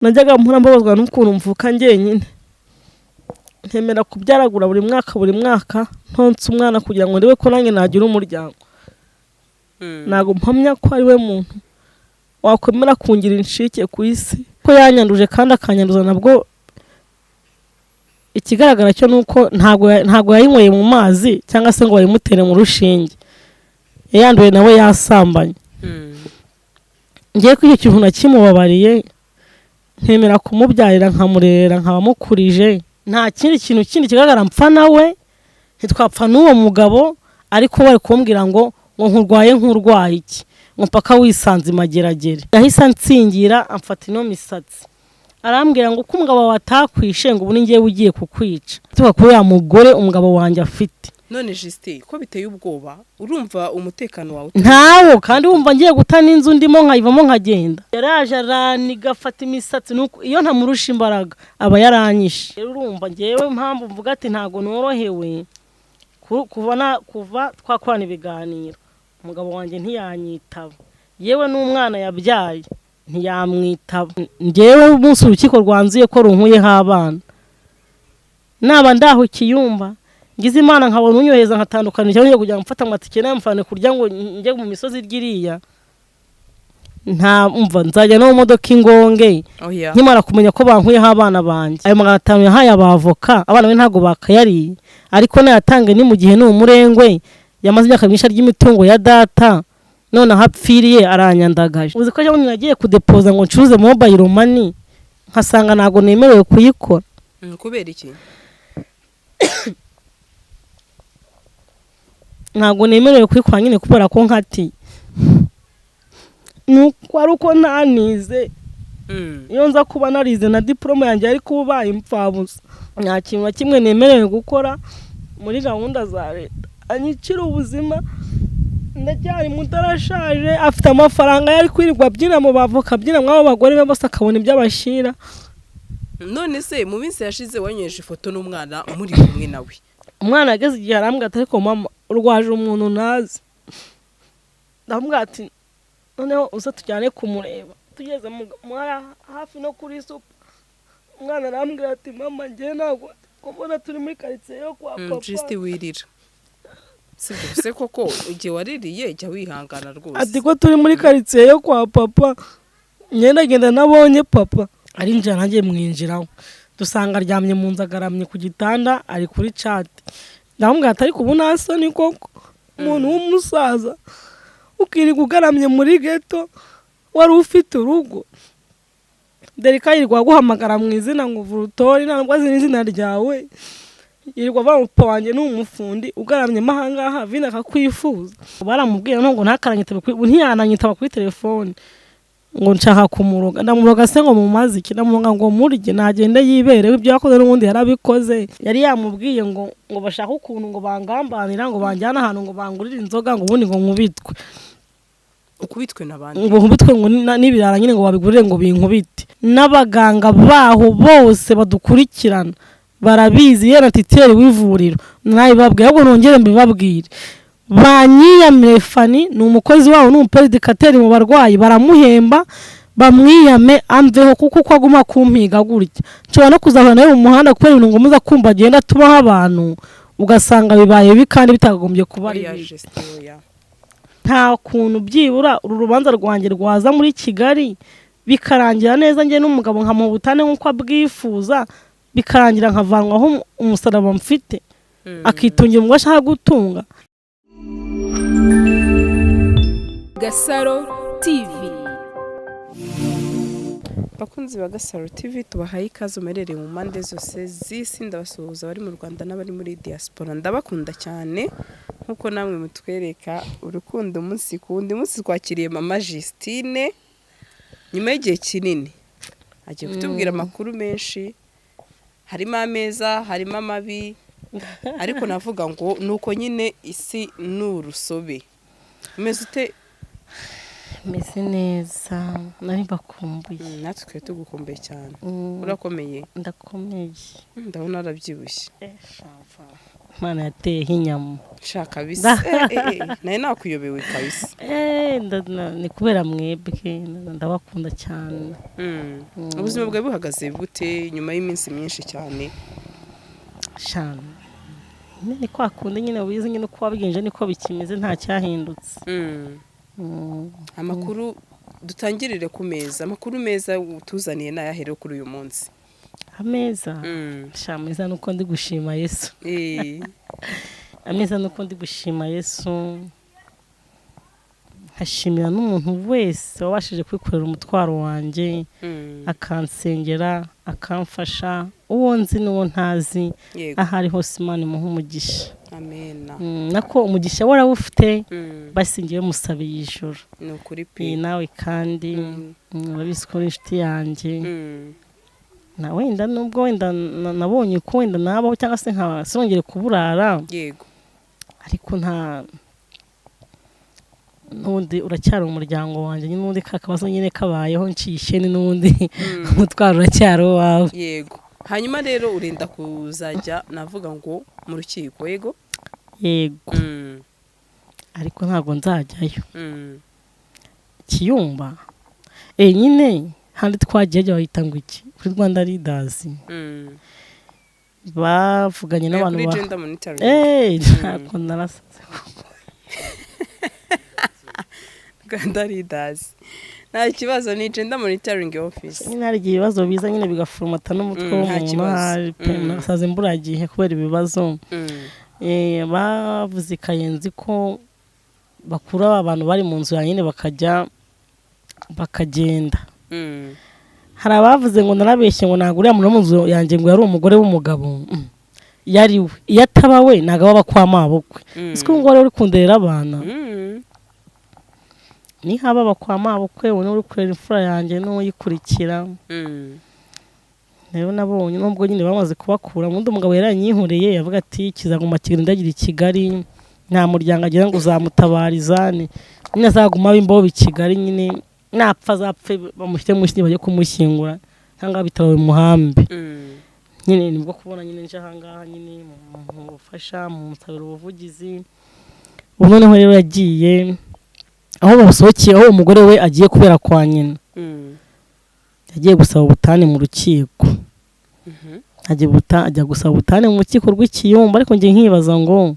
najyaga mpura mbabazwa n'ukuntu mvuka njyenyine ntemera kubyaragura buri mwaka ntonse umwana kugira ngo ndebe ko nanjye nagira umuryango. Ntago mpamya ko ari we muntu wakwemera kungira inshike ku isi ko yanyanduje kandi akanyanduza nabwo. Ikigaragara cyo nuko ntago yayinyweye mu mazi cyangwa se ngo bayimutere mu rushinge, yanduye nawe yasambanye. Ngiye ko icyo kintu nakimubabariye nkemera kumubyarira nkamurerera nkabamukurije. Nta kintu kigaragara mpfa nawe, ntitwapfa n'uwo mugabo, ariko bari kumbwira ngo nkurwaye nk'urwaye iki, ngo mpaka wisanze mageragere. Yahise ansingira amfata ino misatsi arambwira ngo ko umugabo watakwishe ngo ubu ni ngiye ugiye kukwica, tuba kuri ya mugore umugabo wanjye afite. None Justine ko biteye ubwoba, urumva umutekano wawe ntawo, kandi wumva ngiye gutana inzu ndimo nkayivamo nkagenda. Yaraje araniga afata imisatsi, nuko iyo ntamurusha imbaraga aba yaranyishe. Rero urumva ngewe mpamvu mvuga ati ntago norohewe kuva twakorana ibiganiro, umugabo wanjye ntiyanyitaba, yewe n'umwana yabyaye ntiyamwitaba. Ngewe umunsi urukiko rwanzuye ko runkuyeho abana, naba ndaho ikiyumba ngize Imana nkabona unyoheza nkatandukana cyangwa kugira ngo mfata amatike n'amfane kurya ngo njye mu misozi ryiriya, nta umva nzajya no mu modoka ingonge. Nkimara kumenya ko bankuyeho abana banjye, ayo 500 yahaye abavoka, abana be ntago bakayariye, ariko nayatange ni mu gihe n'umurengwe yamaze imyaka myinshi ry'imitungo ya data, none hapfiriye aranyandagaje. Uzi ko cyangwa nagiye kudepoza ngo ncuruze mobile money nkasanga nago nemerewe kuyikora. Kubera iki? Ntago nemerewe kuyikora nyine kubera ko nkati nuko ari uko ntanize. Iyo nza kuba narize na diploma yanjye ari kubaye impfabusa, nta kintu na kimwe nemerewe gukora muri gahunda za leta. Anyicira ubuzima, ndacyari mutarashaje, afite amafaranga yari kwirirwa abyina mu bavoka, abyina mw'abo bagore be bose akabona ibyo abashira. None se mu minsi yashize wanyeje ifoto n'umwana muri kumwe nawe? Umwana ageze igihe arambwira ati ariko mama urwaje umuntu nazi. Ndamubwira ati noneho uza tujyane kumureba. Tugeze hafi no kuri supa, umwana arambwira ati mama ngiye ntabwo kubona turi muri quartier yo kwa papa. Justine wirira se koko ugiye waririye jya wihangana rwose. Ati ko turi muri quartier yo kwa papa, ngenda nabonye papa arinjira nanjye mwinjiraho, dusanga aryamye mu nzu agaramye ku gitanda ari kuri chat. Ndamubwira ati ariko ubu nasoni koko umuntu w'umusaza ukirirwa ugaramye muri ghetto wari ufite urugo, Derika yirirwa guhamagara mu izina ngo Vurutori ntabwo azi izina ryawe, yirirwa bampa wanjye n'umufundi ugaramye mahangaha vina akakwifuza. Baramubwira ngo ntakaranyitaba ntiyananyitaba kuri telefone ngo nshaka kumuroga. Ndamuroga se ngo mumazi iki? Ndamuroga ngo murye nagende yiberewe, ibyo yakoze n'ubundi yarabikoze. Yari yamubwiye ngo bashaka ukuntu ngo bangambanira ngo banjyana ahantu ngo bangurire inzoga ngo ubundi ngo nkubitwe. Ukubitwe nabandi ngo nkubitwe ngo n'ibirara nyine ngo babigurire ngo binkubite. N'abaganga baho bose badukurikirana barabizi, yera titeri w'ivuriro nayibabwiye ahubwo nongere mbibabwire. Banyiyamire Fani ni umukozi wabo n'umuperedikateri mu barwayi, baramuhemba bamwiyame amveho kuko uko aguma kumpiga gutya. Nshobora no kuzahura nawe mu muhanda kubera ibintu ngo muza kumva agenda tubaho abantu ugasanga bibaye bikandi bitagombye kuba ari. Nta kuntu byibura uru rubanza rwanjye rwaza muri Kigali bikarangira neza njye n'umugabo nkamubutane nk'uko abwifuza, bikarangira nkavanwaho umusaraba mfite akitungira ngo ashaka gutunga. GASARO TV. Bakunzi ba GASARO TV tubahaye ikaze umerereye mu mpande zose z'isi, ndabasuhuza bari mu Rwanda n'abari muri diaspora. Ndabakunda cyane nkuko namwe mutwereka urukundo umunsi kundi. Umunsi twakiriye mama Justine nyuma y'igihe kinini, agiye kutubwira amakuru menshi, harimo ameza harimo amabi, ariko navuga ngo nuko nyine isi n'urusobe. Umeze ute? Meze neza, nari bakumbuye. Natwe tugukumbuye cyane. Urakomeye? Ndakomeye. Ndabona arabyibushye. Imana yateyeho inyama shaka bisa naye nakuyobewe kabisa. Ni kubera mwebwe ndabakunda cyane. Ubuzima bwawe buhagaze bute nyuma y'iminsi myinshi cyane? Shana ni kwa kundi nyine wize nyine uko wabigenje niko bikimeze nta cyahindutse. Amakuru dutangirire ku meza, amakuru meza utuzaniye nayahere kuri uyu munsi. Ameza shameza nuko ndi gushima Yesu. Ameza nuko ndi gushima Yesu, hashimira n'umuntu wese wabashije kwikorera umutwaro wanjye akansengera akamfasha, uwo nzi n'uwo ntazi, ahari hose Imana imuha umugisha. Amena. Nako umugisha warawufite basingiye musabiye ijuru. Ni ukuri pe. Nawe kandi urabizi ko inshuti yanjye. Na wenda nubwo wenda nabonye ko wenda nabaho cyangwa se nka songere kuburara. Yego. Ariko nta nundi uracyari umuryango wanjye n'undi kakabazo nyine kabayeho ncishe n'undi umutwaro uracyaro wawe. Yego. Hanyuma rero urenda kuzajya navuga ngo mu rukiko. Yego. Yego. Ariko ntago nzajyayo. Kiyumba nyine handi twagiye bahita ngo iki kuri Rwanda Leaders. Bavuganye n'abantu ntabwo narasaze. Rwanda Leaders nta kibazo, ni gender monitoring office. Nyine hari ibibazo biza nyine bigafurumata n'umutwe w'umuntu nasaze imburagihe kubera ibibazo. Bavuze Kayenzi ko bakura abantu bari mu nzu nyine bakagenda. Hari abavuze ngo narabeshye ngo naguriya mu nzu yanjye ngo yari umugore w'umugabo. Yari we iyo ataba we ntago baba kwa mabukwe. Siko ngo rero uri kunderera abana. Ni haba bakwa mabukwe uno uri kurera imfura yanjye n'uyikurikira. Rero nabonye nubwo nyine bamaze kubakura mundi umugabo yaranyihoreye yavuga ati kizaguma kirindagira i Kigali, nta muryango agira ngo uzamutabariza, nyine azaguma bimbo bi Kigali, nyine napfa zapfe bamushyire mu kinyi bajye kumushyingura cyangwa bitawe muhambe. Nyine nibwo kubona nyine nje ahangaha nyine mu bufasha mu musabiro ubuvugizi. Ubu noneho rero yagiye aho basohokeye, aho umugore we agiye kubera kwa nyina. Yagiye gusaba ubutane mu rukiko. Ajya gusaba ubutane mu rukiko rw'Ikiyumba, ariko ngiye nkibaza ngo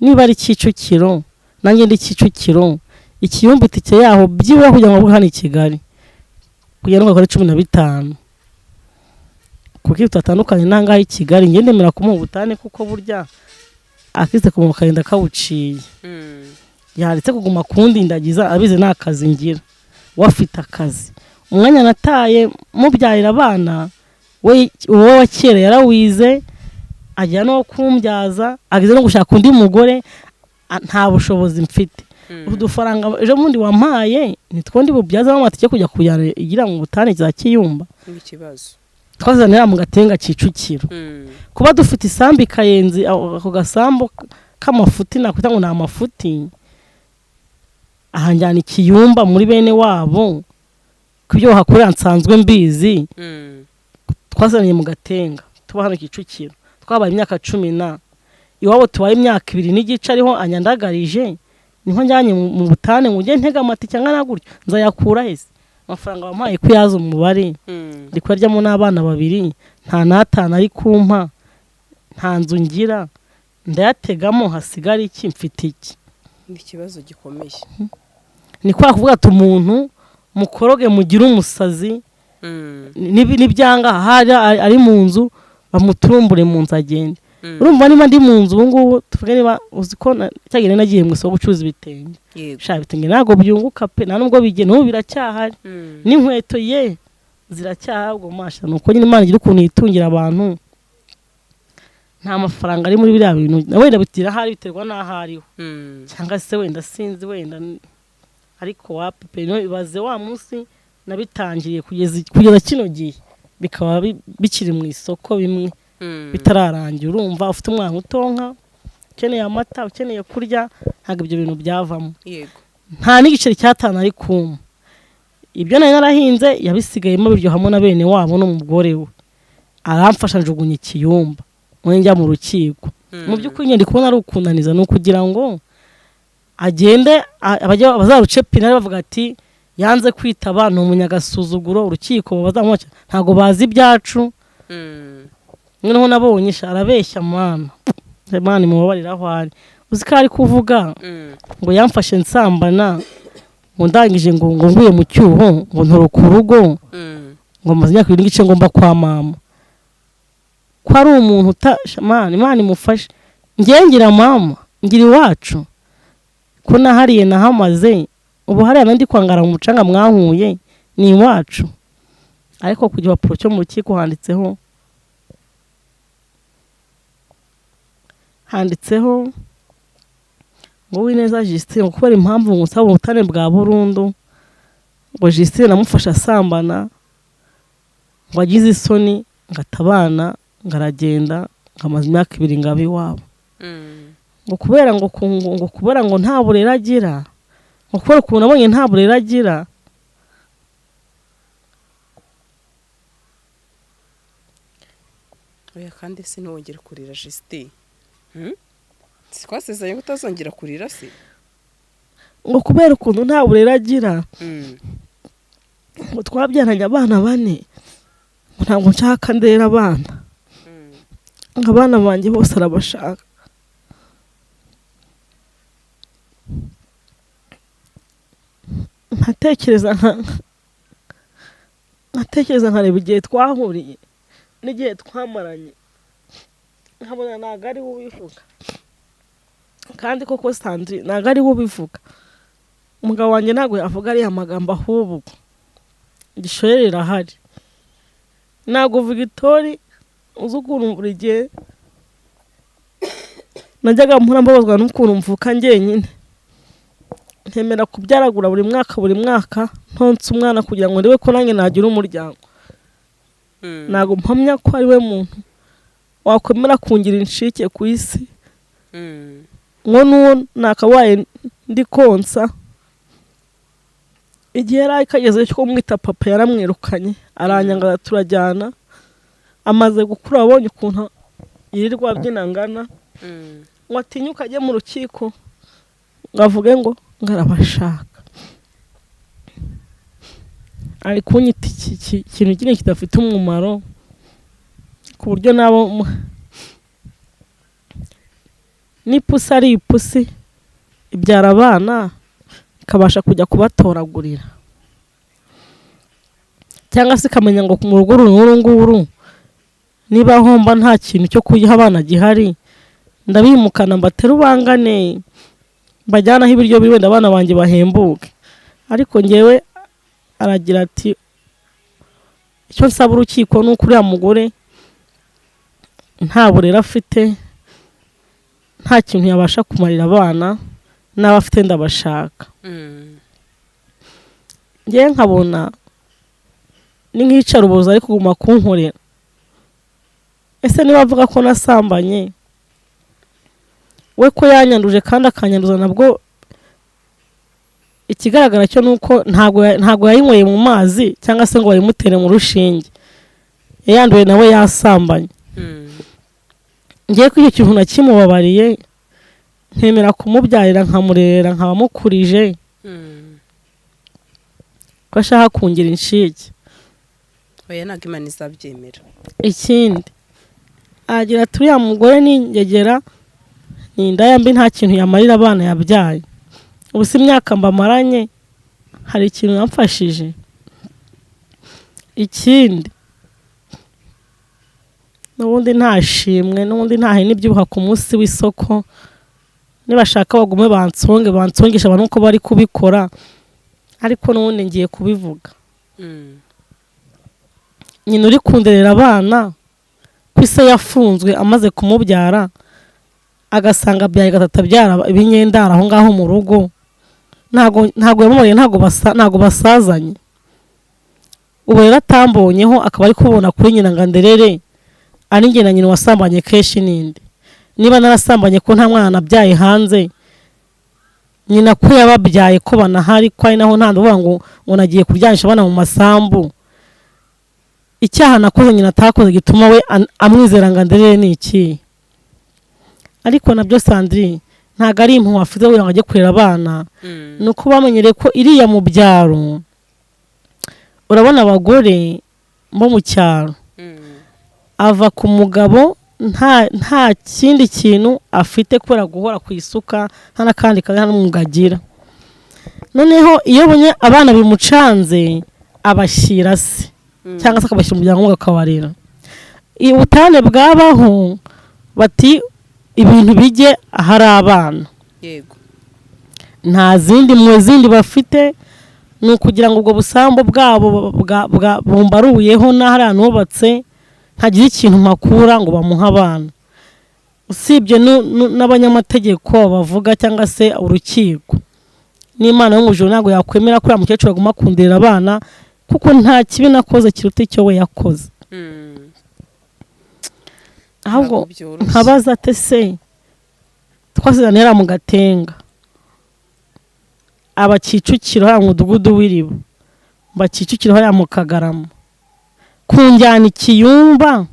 niba ari Kicukiro nanjye ndi Kicukiro, Ikiyumba itike yaho byiwe kugira ngo hano i Kigali kugira ngo akore 15 kuko tutatandukanye nangaho i Kigali ngendemera kumuha ubutane kuko burya akize kumuha karinda kawuciye. Yaritse kuguma kundi ndagiza abize nakazi ngira wafite akazi. Umwanya nataye mubyarira abana we uwo wakera yarawize ajya no kumbyaza agize no gushaka undi mugore nta bushobozi mfite. Udufaranga ejo mundi wampaye nitwondi bubyaza amatike kujya kujyana igira ngo ubutane za Kiyumba. Ikibazo twazanira mu Gatenga Kicukiro. Kuba dufite isambi Kayenzi ako gasambo k'amafuti nakwita ngo na amafuti ahanjyana Ikiyumba muri bene wabo kubyo hakorera nsanzwe mbizi. Twazaniye mu Gatenga tuba hano Kicukiro twabaye imyaka 10 iwabo tubaye imyaka 2 n'igice ariho anyandagarije niho njyanye mu butane ngo nge ntega amatike ngana gutyo nzayakura hese amafaranga bampaye kuyaza umubare ndikwarya n'abana 2 nta natana ari kumpa nta nzu ngira ndayategamo hasigara iki mfite iki. Ni kibazo gikomeye. Ni kwa kuvuga ati umuntu mukoroge mugira umusazi nibyanga hari ari mu nzu bamuturumbure mu nzu agende. Urumva niba ndi mu nzu ubungubu tuvuge niba uziko cyagene nagiye mu isoko bucuruzi bitenge sha bitenge nago byunguka pe nta nubwo bigene ubu biracyahari n'inkweto ye ziracyahabwo masha nuko nyine Imana igira ukuntu yitungira abantu. Nta mafaranga ari muri biriya bintu wenda bitira hari biterwa n'ahariho cyangwa se wenda sinzi wenda ariko wapi pe no ibaze wa munsi nabitangiye kugeza kino gihe bikaba bikiri mu isoko bimwe bitararangira. Urumva ufite umwana utonka ukeneye amata ukeneye kurya ntabwo ibyo bintu byavamo. Yego. Nta n'igiceri cyatana ari kuma ibyo nari narahinze yabisigayemo biryo hamwe na bene wabo n'umugore we aramfasha njugunye Ikiyumba njya mu rukiko mu by'ukuri nyine ndi kubona ari ukunaniza, ni ukugira ngo agende bazaruce pinari bavuga ati yanze kwitaba ni umunyagasuzuguro, urukiko bazamuca ntago bazi ibyacu. Noneho nabonye arabeshya Imana imubabarira aho ari, uzi ko ari kuvuga ngo yamfashe nsambana ngo ndangije ngo nguye mu cyuho ngo ntoroka urugo ngo maze imyaka 2 n'igice ngomba kwa mama, ko ari umuntu Imana imufashe. Ngira mama ngira iwacu ko nahariye nahamaze, ubu hariya nandi kwangara mu mucanga mwahuye ni iwacu, ariko ku gipapuro cyo mu rukiko handitseho ngo Uwineza Justine kubera impamvu ngusaba ubutane bwa burundu, ngo Justine namufasha asambana, ngo agize isoni ngatabana ngaragenda ngamaze imyaka 2 ngabi wabo, ngo kubera ngo nta burera agira, ngo kubera ukuntu abonye nta burera agira. Oya kandi sinongera kurira Justine. Twasezeye utazongera kurira se, ngo kubera ukuntu nta burera agira, ngo twabyaranye abana 4 ntabwo nshaka ndera abana, ngo abana banjye bose arabashaka. nkatekereza nkareba igihe twahuriye n'igihe twamaranye, nkabona ntabwo ari we ubivuga, kandi koko Sandrine ntabwo ari we ubivuga. Umugabo wanjye ntabwo yavuga ariya magambo, ahubwo igishorere irahari. Ntabwo uvuga itori uzi ukuntu buri gihe najyaga mpura mbabazwa n'ukuntu mvuka njyenyine, ntemera kubyaragura buri mwaka ntonse umwana kugira ngo ndebe ko nanjye nagira umuryango. Ntabwo mpamya ko ari we muntu wakwemera kungira inshike ku isi, ngo n'uwo nakabaye ndi konsa. Igihe yari kageze cyo kumwita papa yaramwirukanye aranyanga, turajyana. Amaze gukura abonye ukuntu yirirwa abyinangana, ngo atinyuka ajye mu rukiko ngavuge ngo ngarabashaka. Ari kunyita ikintu kinini kidafite umumaro, ku buryo nabo n'ipusi ari ipusi ibyara abana ikabasha kujya kubatoragurira, cyangwa se ikamenya ngo mu rugo nguru niba homba nta kintu cyo kuyiha abana gihari, ndabimukana mbatera ubangane mbajyanaho ibiryo biri wenda abana banjye bahembuke. Ariko ngewe aragira ati icyo nsaba urukiko nuko uriya mugore nta burera afite, nta kintu yabasha kumarira abana, n'abafite ndabashaka. Ngewe nkabona ni nk'icarubozo ari kuguma kunkorera. Ese niba avuga ko nasambanye, we ko yanyanduje kandi akanyanduza, nabwo ikigaragara cyo nuko ntago yayinyweye mu mazi cyangwa se ngo bayimutere mu rushinge, yanduye nawe yasambanye. Ngiye ko icyo kintu nakimubabariye, nkemera kumubyarira nkamurera nkabamukurije, ko ashaka kungira inshike. Oya ntabwo Imana izabyemera. Ikindi agira turiya mugore n'ingegera ni indaya mbi, nta kintu yamarira abana yabyaye. Ubu si imyaka mbamaranye hari ikintu yamfashije. Ikindi n'ubundi ntashimwe, n'ubundi ntahe n'ibyibuha ku munsi w'isoko, nibashaka bagume bansongesha abantu uko bari kubikora, ariko n'ubundi ngiye kubivuga. Nyina uri kunderera abana ko ise yafunzwe amaze kumubyara, agasanga byaye gatatabyara ibinyendara aho ngaho mu rugo, ntago yamubariye, ntago basazanye. Ubu rero atambonyeho akaba ari kubona kuri nyina nganderere ari njye na nyina wasambanye kenshi ninde. Niba narasambanye ko nta mwana nabyaye hanze, nyina ko yababyaye ko banahari, ko ari naho ntanduvuga ngo nagiye kuryanisha abana mu masambu. Icyaha nakoze nyina atakoze gituma we amwizera nganderere ni iki? ariko nabyo Sandrine ntago ari impuhwe afite kugira ngo ajye kurera abana nuko bamenyereye ko iriya mu byaro urabona abagore bo mu cyaro ava ku mugabo nta kindi kintu afite kubera guhora ku isuka nta n'akandi kazi n'umugagira. Noneho iyo bonye abana bimucanze abashyira se cyangwa se akabashyira umuryango we akabarera. Ubutane bwabaho bati ibintu bijye ahari abana, yego nta zindi bafite, ni ukugira ngo ubwo busambo bwabo bumbaruyeho n'ahari ahantu hubatse ntagira ikintu makura ngo bamuhe abana. Usibye n'abanyamategeko bavuga cyangwa se urukiko, n'Imana yo mu ijuru ntabwo yakwemera ko uriya mukecuru aguma akundira abana kuko nta kibi nakoze kiruta icyo we yakoze. Ahubwo nkabaza ate se twasezeraniye mu Gatenga abakicukiro hariya mu mudugudu w'Iriba, bakicukiro hariya mu Kagarama, kunjyana Ikiyumba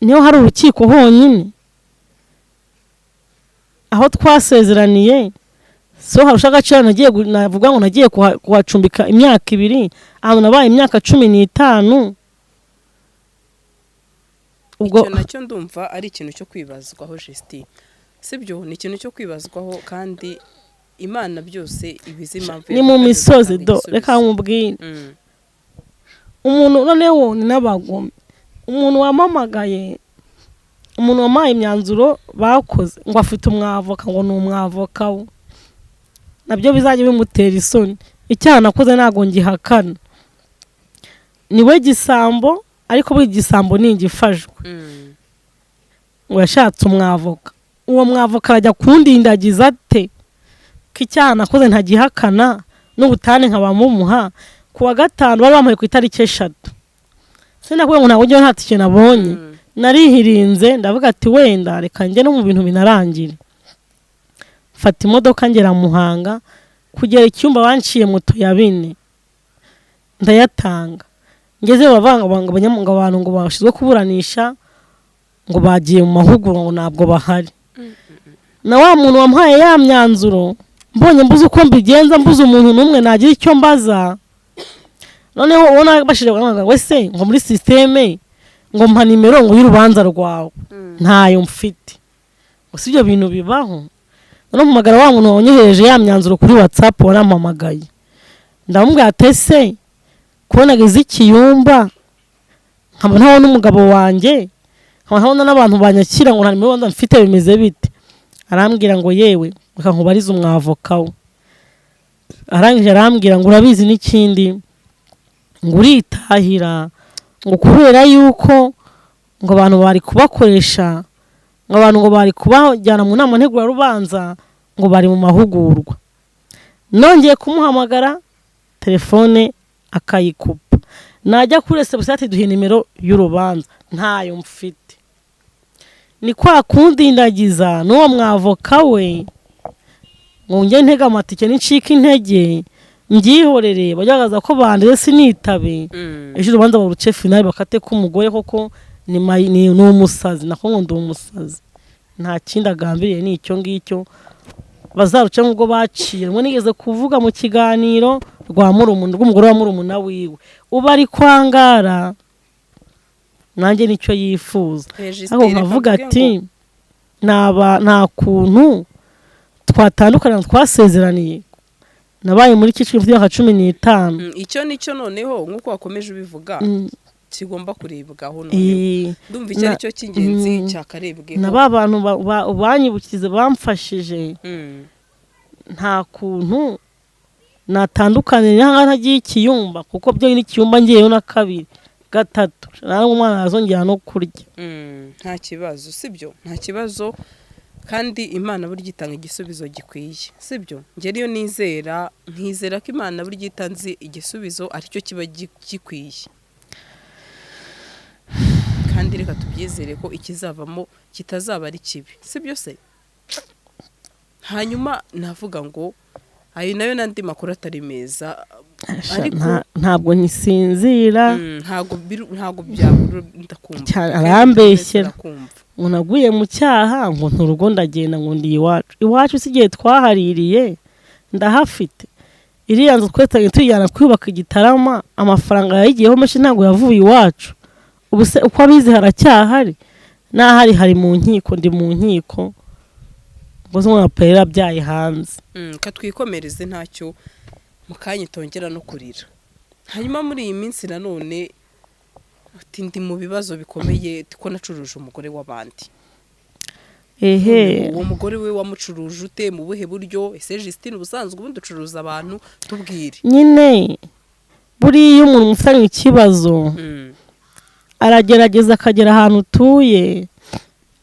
niho hari urukiko honyine aho twasezeraniye. So harusha agaciro navuga ngo nagiye kuhacumbika imyaka 2 aho nabaye imyaka 15. ubwo icyo nacyo ndumva ari ikintu cyo kwibazwaho Justine, sibyo? Ni ikintu cyo kwibazwaho kandi Imana byose ibizi impamvu ni mu misozi do. Reka nkubwire umuntu noneho ni n'abagome, umuntu wamamagaye, umuntu wamaye imyanzuro bakoze ngo afite umwavoka, ngo ni umwavoka we, nabyo bizajya bimutera isoni. Icyaha nakoze ntago ngihakana, niwe gisambo, ariko buri gisambo ni igifashwe. ngo yashatse umwavoka, uwo mwavoka arajya kundindagiza ate ko icyaha nakoze ntagihakana n'ubutane nkabamumuha. Kuwa gatanu bari bamuhaye ku itariki 3. Sinakubwiye ngo ntabwo njyewe nta tike nabonye, narihirinze ndavuga ati wenda reka njye no mu bintu binarangire. Fata imodoka ngera Muhanga, kugera Icyumba banciye moto ya 4 ndayatanga. Ngeze bavanga abanyamwuga abantu ngo bashizwe kuburanisha ngo bagiye mu mahugurwa ngo ntabwo bahari. Na wa muntu wampaye ya myanzuro mbonye mbuze uko mbigenza, mbuze umuntu numwe nagira icyo mbaza. Noneho ubona bashije ngo wese ngo muri systeme ngo mpa nimero ngo y'urubanza rwawe, ntayo mfite. Usibyo bintu bibaho. Noneho mpamagara wa muntu wonyohereje ya myanzuro kuri WhatsApp, warampamagaye ndamubwira atese kubona gize Ikiyumba nkaba ntaho n'umugabo wanjye, nkaba ntaho n'abantu banyakira ngo nta nimero wanda mfite, bimeze bite? Arambwira ngo yewe reka nkubarize umwavoka we. Arangije arambwira ngo urabizi n'ikindi ngo uritahira ngo kubera yuko ngo abantu bari kubakoresha, ngo abantu ngo bari kubajyana mu nama ntegura rubanza ngo bari mu mahugurwa. Nongeye kumuhamagara telefone akayikupa, najya kuri reception ati duhe nimero y'urubanza, ntayo mfite. Ni kwa kundindagiza n'uwo mwavoka we ngo njye ntega amatike n'incika intege mbyihorere, bajyagaza ko bandeze sinitabe. Ejo urubanza baruce final bakate ko umugore koko ni umusazi, nako ngo ndi umusazi, nta kindi agambiriye ni icyo ngicyo. Bazaruca ngo baciye ngo nigeze kuvuga mu kiganiro rwa rw'umugore wa murumuna wiwe uba ari kwangara, nanjye nicyo yifuza. Aho bavuga ati nta kuntu twatandukana twasezeraniye, nabaye muri kiciro cy'imyaka 15. Icyo nicyo noneho nkuko wakomeje ubivuga kigomba kurebwaho. Noneho ndumva icyo nicyo cy'ingenzi cyakarebweho. Naba bantu banyibukize bamfashije, nta kuntu natandukanira hanga ntagiye Ikiyumba, kuko byo ni Ikiyumba ngiyeyo na 2 3 nawe umwana azongera no kurya. Nta kibazo, sibyo? Nta kibazo, kandi Imana burya itanga igisubizo gikwiye, sibyo? Nge riyo nkizera ko Imana burya itanze igisubizo aricyo kiba gikwiye, kandi reka tubyizere ko ikizavamo kitazaba ari kibi, sibyo se? Hanyuma navuga ngo hari nayo nandi makuru atari meza ariko ntabwo nyisinzira ntabwo byabura ndakumva arambeshyera umuntu aguye mu cyaha ngo nturugo ndagenda ngo ndi iwacu sigiye twahaririye ndahafite iriya nzu twetanye tuyijyana kwubaka Igitarama amafaranga yayigiyeho menshi ntabwo yavuye iwacu ubu se uko abizi haracyahari n'ahari hari mu nkiko ndi mu nkiko ngo zo mwaperera byaye hanze katwikomereze ntacyo mukanye tongera no kurira hanyuma muri iyi minsi nanone ndi mu bibazo bikomeye ko nacuruje umugore w'abandi uwo mugore we wamucuruje ute mu buhe buryo ese Justine ubusanzwe ubundi ucuruza abantu tubwire nyine buriya umuntu mufanye ikibazo aragerageza akagera ahantu utuye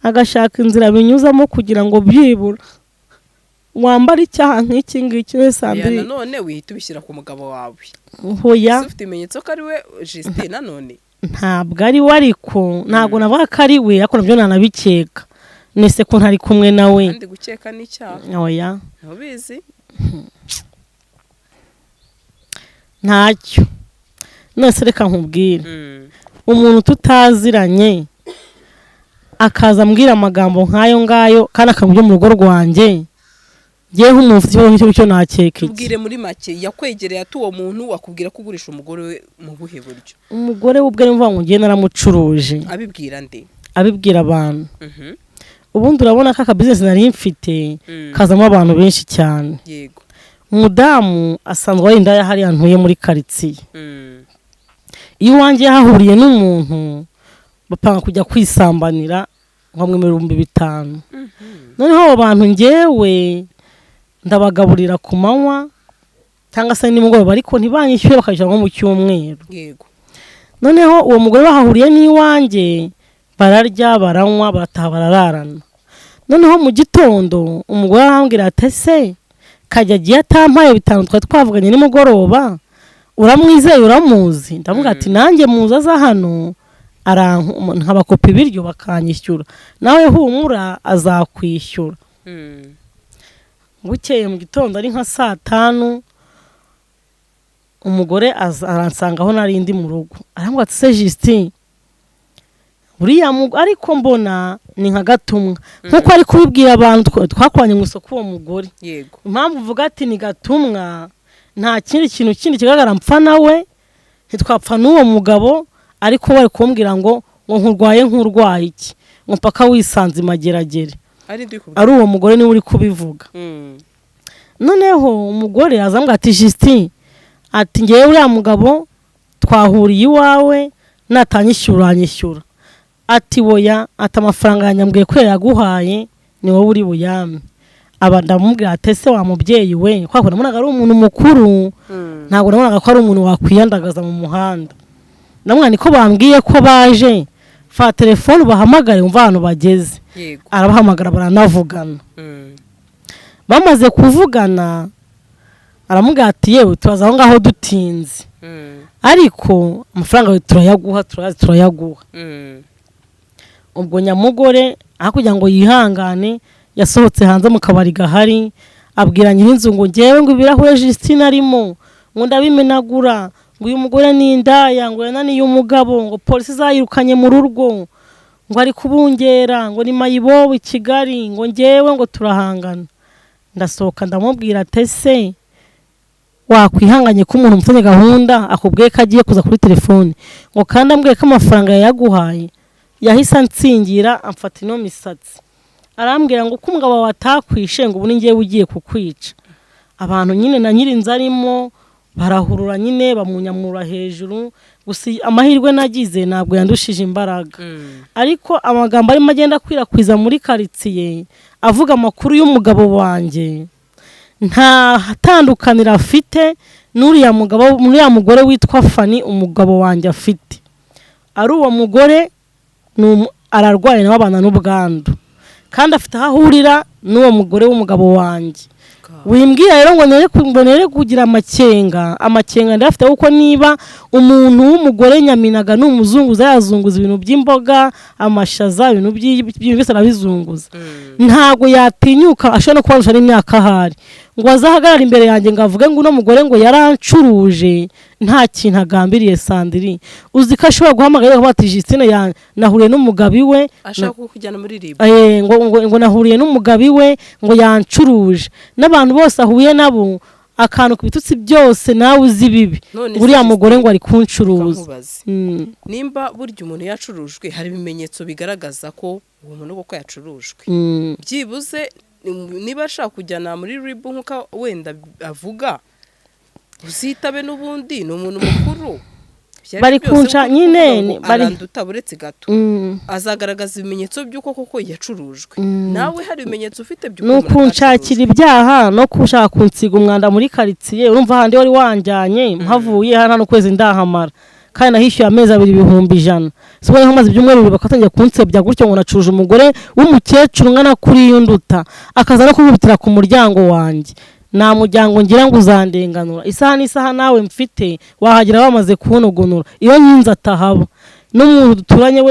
agashaka inzira binyuzamo kugira ngo byibura wambara icyaha nk'iki ngiki we Sandrine none wihita ubishyira ku mugabo wawe hoya ufite ibimenyetso ko ari we Justine nanone ntabwo ari we ariko ntabwo navuga ko ari we ariko nabyo nanabikeka nese ko ntari kumwe nawe kandi gukeka n'icyaha oya ntubizi ntacyo nose reka nkubwire umuntu tutaziranye akaza ambwira amagambo nk'ayo ngayo kandi akambwira mu rugo rwanjye ngewe nk'umuntu icyo nakeka iki tubwire muri make yakwegereye ati uwo muntu wakubwira ko ugurisha umugore we mu buhe buryo umugore we ubwe nimvuga ngo ngiye naramucuruje abibwira nde abibwira abantu ubundi urabona ko akabizinesi nari mfite kazamo abantu benshi cyane yego umudamu asanzwe ari indaya hariya ntuye muri karitsiye iyo iwanjye yahahuriye n'umuntu bapanga kujya kwisambanira nko mu 5,000 noneho abo bantu ngewe ndabagaburira ku manywa cyangwa se nimugoroba ariko ntibanyishyure bakajya nko mu cyumweru yego noneho uwo mugore bahahuriye n'iwanjye bararya baranywa barataha barararana noneho mu gitondo umugore arambwira ati se kajya agiye atampaye 5 twari twavuganye nimugoroba uramwizeye uramuzi ndavuga ati nanjye muza za hano nkabakopa ibiryo bakanyishyura nawe humura azakwishyura bukeye mu gitondo ari nka 5:00 umugore aransangaho nari ndi mu rugo arambwira ati se Justine buriya ariko mbona ni nka gatumwa nkuko ari kubibwira abantu twakwanye mu isoko uwo mugore yego impamvu uvuga ati ni gatumwa nta kindi kintu kindi kigaragara mpfa nawe ntitwapfa n'uwo mugabo ariko bari kumbwira ngo nkurwaye nk'urwaye iki ngo mpaka wisanze imageragere ari uwo mugore niwe uri kubivuga noneho umugore azambwira ati Justine ati ngewe uriya mugabo twahuriye iwawe natanyishyura anyishyura ati boya ati amafaranga yanyambwiye ko yaguhaye ni wowe uri buyame aba ndamubwira ati se wa mubyeyi we kwako nabonaga ari umuntu mukuru ntabwo nabonaga ko ari umuntu wakwiyandagaza mu muhanda namwe niko bambwiye ko baje fa telefone bahamagare umva abantu bageze arabahamagara baranavugana bamaze kuvugana aramubwira ati yewe turaza aho ngaho dutinze ariko amafaranga turayaguha ubwo nyamugore aho kugira ngo yihangane yasohotse hanze mu kabari gahari abwira nyir'inzu ngo ngewe ngo ibirahure Justine arimo ngo ndabimenagura ngo uyu mugore ni indaya ngo yananiye umugabo ngo polisi zayirukanye mu rugo ngo ari kubungera ngo ni mayibobo i Kigali ngo ngewe ngo turahangana ndasohoka ndamubwira ati se wakwihanganye ko umuntu mufite gahunda akubwiye ko agiye kuza kuri telefone ngo kandi ambwiye ko amafaranga yaguhaye yahise ansingira amfata ino misatsi arambwira ngo ko umugabo watakwishe ngo ubu ni ngewe ugiye kukwica abantu nyine na nyir'inzu arimo barahurura nyine bamunyamura hejuru gusa amahirwe nagize ntabwo yandushije imbaraga ariko amagambo arimo agenda akwirakwiza muri karitsiye avuga amakuru y'umugabo wanjye nta hatandukanira afite n'uriya mugore witwa Fani umugabo wanjye afite ari uwo mugore ararwaye nawe abana n'ubwandu kandi afite aho ahurira n'uwo mugore w'umugabo wanjye wimbwira rero ngo nere kugira amakenga ndafite kuko niba umuntu w'umugore nyaminaga n'umuzunguza yazunguza ibintu by'imboga amashaza ibintu byose arabizunguza ntago yatinyuka ashobora no kubarusha n'imyaka ahari ngo azahagarara imbere yanjye ngo avuge ngo uno mugore ngo yarancuruje nta kintu agambiriye Sandrine uzi ko ashobora guhamagara bati Justine nahuriye n'umugabo iwe ashaka kujyana muri ribu ngo nahuriye n'umugabo iwe ngo yancuruje n'abantu bose ahuye nabo akantu ku bitutsi byose nawe uzi bibi uriya mugore ngo ari kuncuruza. Nimba burya umuntu yacurujwe hari ibimenyetso bigaragaza ko uwo muntu koko yacurujwe byibuze niba ashaka kujyana muri ribu nkuko wenda avuga uzitabe n'ubundi ni umuntu mukuru bari kunca nyine baranduta buretse gato azagaragaza ibimenyetso by'uko koko yacurujwe nawe hari ibimenyetso ufite by'uko no kunshakira ibyaha no kushaka kunsiga umwanda muri quartier urumva handi wari wanjyanye mpavuye hano no kwezi ndahamara kandi nahishyuye amezi 2,100 soboye hamaze ibyumweru bibiri bakatangiye kunsebya gutyo ngo nacuruje umugore w'umukecuru ngana kuri yunduta akaza no kubitira ku muryango wanjye nta muryango ngira ngo uzandenganura isaha n'isaha nawe mfite wahagira bamaze kunogonora iyo nyinza atahaba n'umuntu duturanye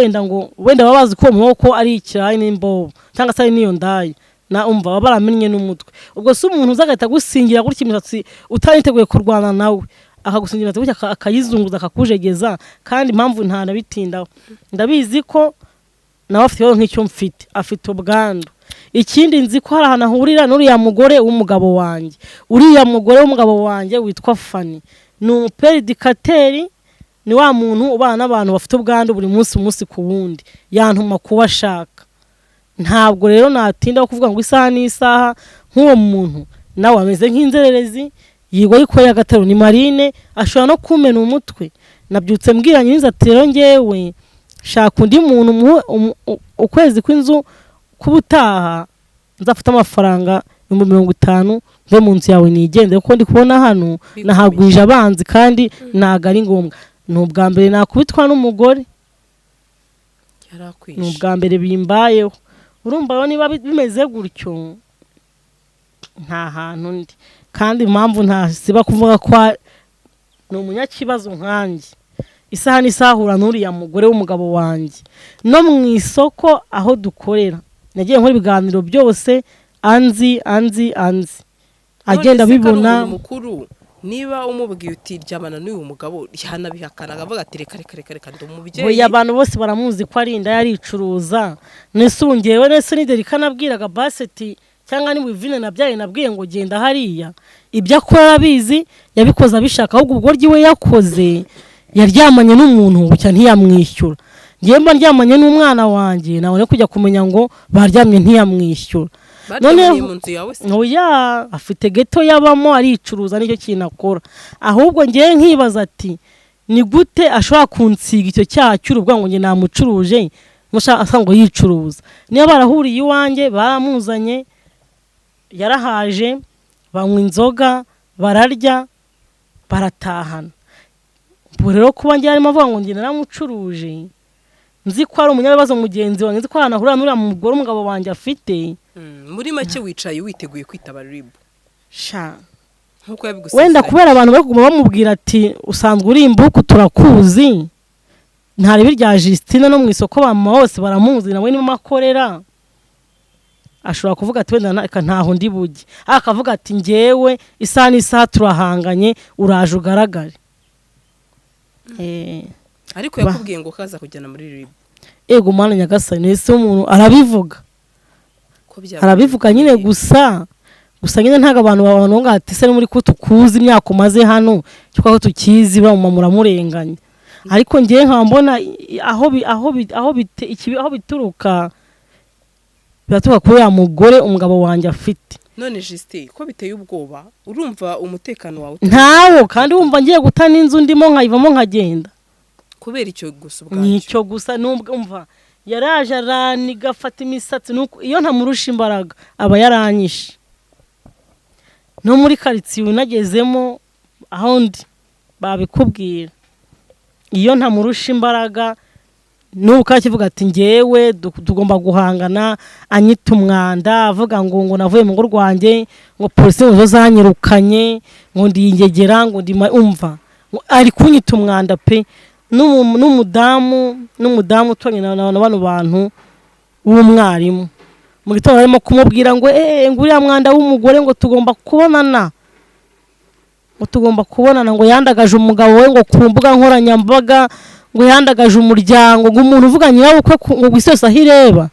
wenda babazi ko mwoko ari ikirayi n'imbobo cyangwa se niyo ndaye na umva baramenye n'umutwe ubwo se umuntu uzagahita gusingira gutya imisatsi utaniteguye kurwana nawe akagusingira gutya akayizunguza akakujegeza kandi impamvu nta nabitindaho ndabizi ko nawe afite nk'icyo mfite afite ubwandu. Ikindi nzi ko hari ahantu ahurira n'uriya mugore w'umugabo wanjye uriya mugore w'umugabo wanjye witwa Fanny ni umuperidikateri ni wa muntu ubana n'abantu bafite ubwandu buri munsi ku wundi yantuma kuba ashaka ntabwo rero natinda kuvuga ngo isaha n'isaha nk'uwo muntu nawe ameze nk'inzererezi yigo yikoreye agatero ni Marine ashobora no kumena umutwe nabyutse mbwira nyinza ati rero ngewe shaka undi muntu ukwezi kw'inzu kubutaha nzafata amafaranga 50,000 mve mu nzu yawe nigende kuko ndi kubona hano nahagwije abanzi kandi naga ari ngombwa n'ubwa mbere nakubitwa n'umugore yarakwishe n'ubwa mbere bimbayeho urumva yo niba bimeze gutyo nta hantu ndi kandi impamvu ntasiba kuvuga ko ni umunyakibazo nkanjye isaha n'isahura n'uriya mugore w'umugabo wanjye no mu isoko aho dukorera nagiye nkora ibiganiro byose anzi agenda bibona mukuru niba umubwiye uti ryamana n'uyu mugabo yanabihakana avuga ati reka ndumubyeyi oya abantu bose baramuzi ko ari inda yaricuruza nesungewe nese niderika nabwiraga baseti cyangwa ni wivine nabyaye nabwiye ngo genda hariya ibyo akora abizi yabikoza bishaka ahubwo ubwo ryiwe yakoze yaryamanye n'umuntu bucya ntiyamwishyura ngiye mba ndyamanye n'umwana wanjye nawe ne kujya kumenya ngo baryamye ntiyamwishyura none mu nzu yawe se oya afite geto yabamo aricuruza nicyo kintu akora ahubwo ngiye nkibaza ati ni gute ashobora kunsiga icyo cyaha cy'urubwa ngo nge namucuruje mushaka ngo yicuruza niyo barahuriye iwanjye baramuzanye yarahaje banywa inzoga bararya baratahana rero kuba ngiye arimo avuga ngo nge naramucuruje nzi ko ari umunyabibazo mugenzi wanjye nzi ko ahanahurira n'uriya mugore umugabo wanjye afite muri make wicaye witeguye kwitaba ribu sha nkuko yabigusabye wenda kubera abantu bari kuguma bamubwira ati usanzwe uri imbuku turakuzi ntari birya Justine no mu isoko bamama bose baramuzi nawe ni makorera ashobora kuvuga ati wenda ntaho ndi bujye akavuga ati ngewe isaha n'isaha turahanganye uraje ugaragare ariko yakubwiye ngo kaza kujyana muri ribu ego mana nyagasani ese umuntu arabivuga nyine gusa nyine ntago abantu babona ngo ati se muri ko tukuzi imyaka umaze hano cyangwa tukizi bamumura murenganya ariko ngiye nkambona aho bituruka biratuka kuri ya mugore umugabo wanjye afite none Justine ko biteye ubwoba urumva umutekano wawe ntawo kandi wumva ngiye gutana inzu ndimo nkayivamo nkagenda kubera icyo gusa ubwacyo nicyo gusa numva yaraje araniga afata imisatsi nuko iyo ntamurusha imbaraga aba yaranyishe no muri quartier unagezemo aho ndi babikubwira iyo ntamurusha imbaraga nuko akivuga ati ngewe tugomba guhangana anyita umwanda avuga ngo navuye mu ngo rwanjye ngo polisi ngo zanyirukanye ngo ndingegera ngo umva ari kunyita umwanda pe n'umudamu utwanye na bano bantu w'umwarimu mu gitondo arimo kumubwira ngo nguriya mwanda w'umugore ngo tugomba kubonana, ngo yandagaje umugabo we ngo ku mbuga nkoranyambaga, ngo yandagaje umuryango, ngo umuntu uvuga nyirabukwe ngo wisose aho ireba.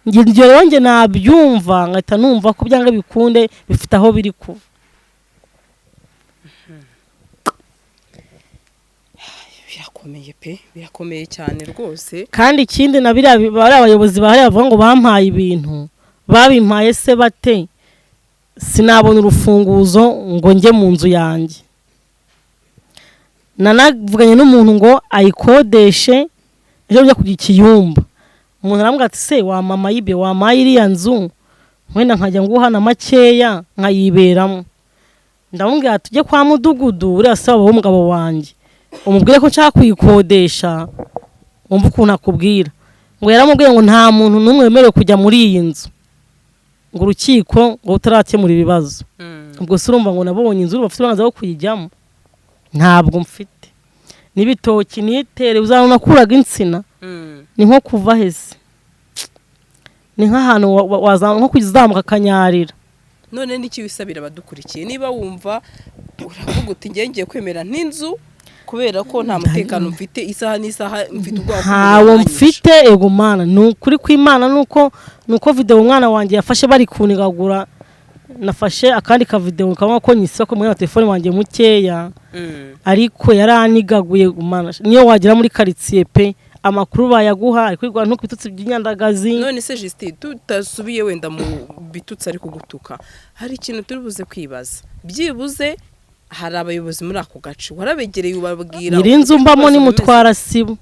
Njye rero njye nabyumva ngahita numva ko byanga bikunde bifite aho biri kuva. Birakomeye pe, birakomeye cyane rwose. Kandi ikindi na bari abayobozi bahari bavuga ngo bampaye ibintu, babimpaye se bate? Sinabona urufunguzo ngo njye mu nzu yanjye. Nanavuganye n'umuntu ngo ayikodeshe ejo byo kujya ikiyumba. Umuntu arambwira ati se wa mama yibe wa mayiriya nzu wenda nkajya nguhana makeya nkayiberamo. Ndamubwira tujye kwa mudugudu uriya saba w'umugabo wanjye, umubwire ko nshaka kuyikodesha, wumva ukuntu akubwira. Ngo yaramubwiye ngo nta muntu n'umwe wemerewe kujya muri iyi nzu, ngo urukiko ngo utarakemura ibibazo. Ubwo se urumva ngo nabonye inzu bafite uburenganzira bwo kuyijyamo? Ntabwo mfite. N'ibitoki nitere uzabona kuraga insina, ni nko kuva hese, ni nk'ahantu wazana nko kuzamuka kanyarira. None n'iki wisabira abadukurikiye? Niba wumva uravuga uti ngiye kwemera n'inzu kubera ko nta mutekano mfite, isaha n'isaha mfite ubwoba. Ntawo mfite, ego mana, nukuri kw'Imana nuko video umwana wanjye yafashe bari kunigagura, nafashe akandi ka video kamwe ko nyisa ko muri telefone wanjye mukeya, ariko yaranigaguye gumana. Niyo wagira muri quartier pe amakuru bayaguha ariko igwa ntuko bitutse by'inyandagazi. None se Justine tutasubiye wenda mu bitutse ari kugutuka, hari ikintu turi buze kwibaza. Byibuze hari abayobozi muri ako gace warabegereye ubabwira Nyirinzu mbamo ni mutwara sibo.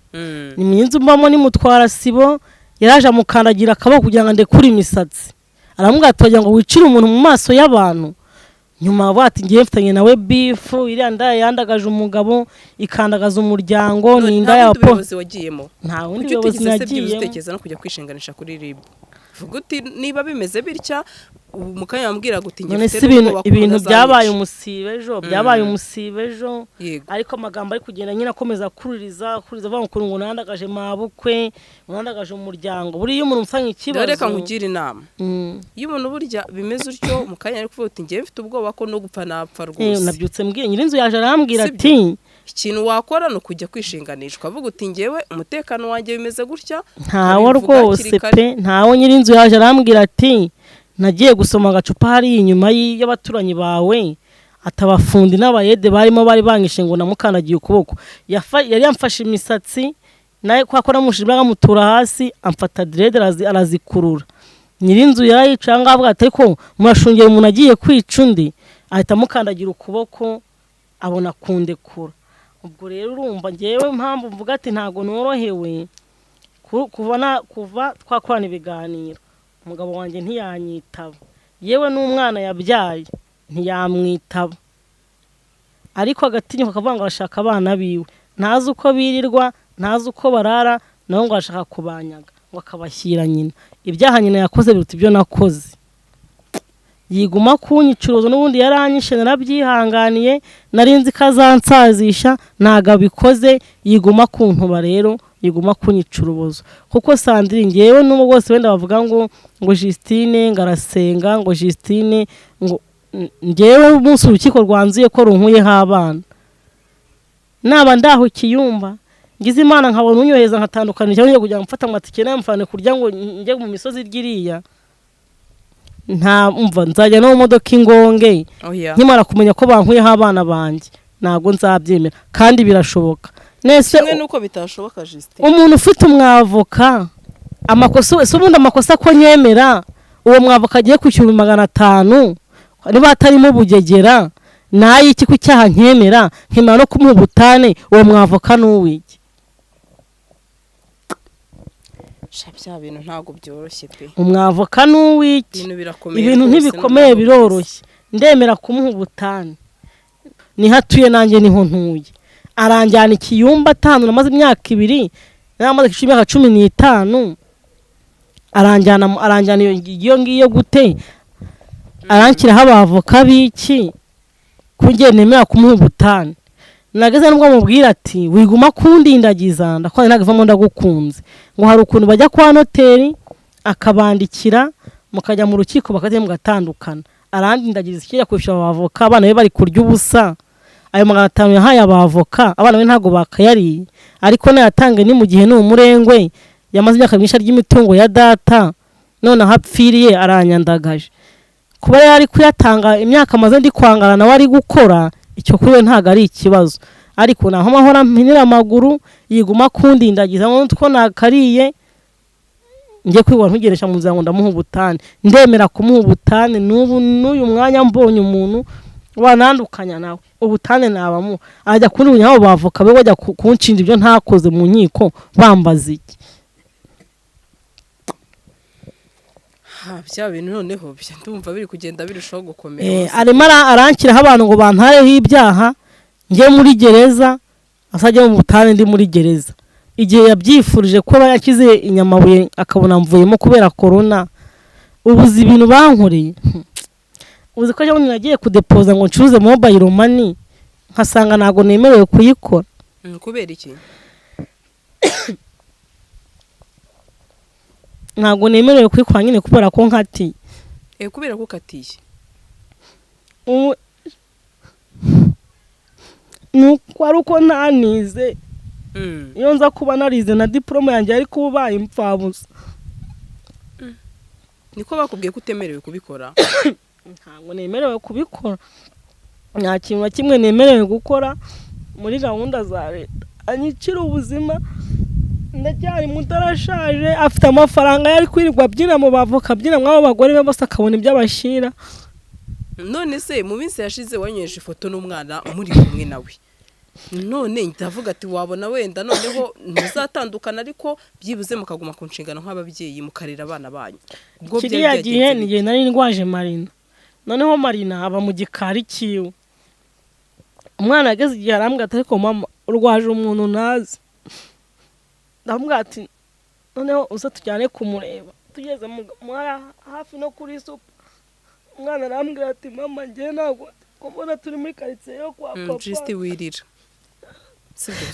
Ni Nyirinzu mbamo ni mutwara sibo, yaraje amukandagira akaboko kugira ngo ndekure imisatsi. Aramubwira ati ngo wicire umuntu mu maso y'abantu. Nyuma bati ngiye mfitanye nawe bifu, iriya ndaya yandagaje umugabo ikandagaza umuryango, ni indaya ya po. Nta wundi ubuyobozi nagiye utekereza no kujya kwishinganisha kuri RIB. Vuga uti niba bimeze bitya mukanya yambwira guti ngiye mfite ibintu byabaye umusibe ejo, ariko amagambo ari kugenda nyina akomeza kuririza bavuga ngo nandagaje mabukwe, nandagaje umuryango. Buri iyo umuntu mfanye ikibazo reka nkugira inama. Iyo umuntu burya bimeze utyo mukanya ari kuvuga uti ngiye mfite ubwoba ko no gupfa napfa rwose. Nabyutse mbwiye Nyirinzu yaje arambwira ati ikintu wakora no kujya kwishinganisha ukavuga uti ngewe umutekano wanjye bimeze gutya. Ntawo rwose pe, ntawo. Nyirinzu yaje arambwira ati nagiye gusoma agacupa hari inyuma y'abaturanyi bawe, atabafundi n'abayede barimo bari bangishe ngo namukandagiye ukuboko. Yari yamfashe imisatsi naye kwa namushibira gamutura hasi, amfata dread arazikurura. Nyirinzu yarayicanga avuga ati ko murashungeye umuntu agiye kwica undi, ahita mukandagira ukuboko abona kundekura. Ubwo rero urumva ngewe mpamvu mvuga ati ntago norohewe kuva twakorana ibiganiro. Umugabo wanjye ntiyanyitaba, yewe n'umwana yabyaye ntiyamwitaba, ariko agatinyuka akavuga ngo arashaka abana biwe. Ntazi uko birirwa, ntazi uko barara, naho ngo arashaka kubanyaga ngo akabashyira nyina. Ibyaha nyina yakoze biruta ibyo nakoze. Yiguma kunyicuruza n'ubundi yaranyishe, narabyihanganiye, narinzi kazansazisha, ntago abikoze. Yiguma kuntuba rero, yiguma kunyicuruza. Kuko Sandrine ngewe n'ubu bose wenda bavuga ngo Justine ngarasenga, ngo Justine ngo ngewe umunsi urukiko rwanzuye ko runkuyeho abana, naba ndaho ikiyumba ngize Imana nkabona unyoheza nkatandukana cyangwa kugira mfata amatike n'amfane kurya ngo njye mu misozi ryiriya, nta umva nzajya no mu modoka ingonge nkimara kumenya ko bankuyeho abana banjye. Ntago nzabyemera kandi birashoboka. Nese nuko bitashoboka Justine, umuntu ufite umwavoka amakosa ubundi amakosa ko nyemera, uwo mwavoka agiye kwishyura 500 niba atarimo bugegera, nayi iki ku cyaha nkemera nkimara no kumuha ubutane, uwo mwavoka n'uwiki. Shabya bintu ntago byoroshye pe. Umwavoka n'uwiki ibintu ntibikomeye biroroshye. Ndemera kumuha ubutane, ni hatuye nanjye niho ntuye. Aranjyana ikiyumba 5 namaze imyaka 2, namaze imyaka 15. Aranjyana iyo ngiyo gute, arankiraho abavoka biki kungiye nemera kumuha ubutane. Nageze nubwo mubwira ati wiguma kundindagiza, ndakwane nagavamo ndagukunze, ngo hari ukuntu bajya kwa noteri akabandikira mukajya mu rukiko bakajya mugatandukana arandindagiriza ikijya kwishyura abavoka abana be bari kurya ubusa ayo 500 yahaye abavoka abana be ntago bakayariye ariko nayatange ni mu gihe ni umurengwe yamaze imyaka myinshi ry'imitungo ya data none hapfiriye aranyandagaje kuba yari kuyatanga imyaka maze ndi kwangana nawe ari gukora icyo kuri ntago ari ikibazo ariko naho mahora mpinira amaguru yiguma kundindagiza ngo nakariye ngiye kwibona ntugeresha mu nzira ngo ndamuha ubutane ndemera kumuha ubutane n'uyu mwanya mbonye umuntu wanandukanya nawe ubutane nabamu ajya kundi bunyaho bavoka be bajya kunshinja ibyo ntakoze mu nkiko bambaza iki bya bintu noneho ndumva biri kugenda birushaho gukomera arimo arankiraho abantu ngo bantareho ibyaha ngiye muri gereza asajya mu butane ndi muri gereza igihe yabyifurije ko yakize inyamabuye akabona mvuyemo kubera corona ubuzi ibintu bankoreye uzi ko cyangwa nagiye kudepoza ngo ncuruze mobile money nkasanga nago nemerewe kuyikora kubera iki nago nemerewe kuyikora nyine kubera ko nkati kubera ko katiye nuko ari uko ntanize iyo nza kuba narize na diploma yanjye ariko ubaye impfabusa niko bakubwiye ko utemerewe kubikora ntabwo nemerewe kubikora nta kintu na kimwe nemerewe gukora muri gahunda za leta anyicira ubuzima ndacyari mutarashaje afite amafaranga yari kwirirwa abyina mu bavoka abyina mw'abo bagore be bose akabona ibyo abashira none se mu minsi yashize wanyeje ifoto n'umwana muri kumwe nawe none ndavuga ati wabona wenda noneho ntuzatandukana ariko byibuze mukaguma ku nshingano nk'ababyeyi mukarera abana banyu ubwo byari gihe nigihe nari ndwaje Marina noneho Marina aba mu gikari kiwe umwana ageze igihe arambwira ati ariko mama urwaje umuntu nazi ndamubwira ati noneho uza tujyane kumureba tugeze hafi no kuri supa umwana arambwira ati mama ngiye ntabwo kubona turi muri karitsiye yo kwa papa juste wirira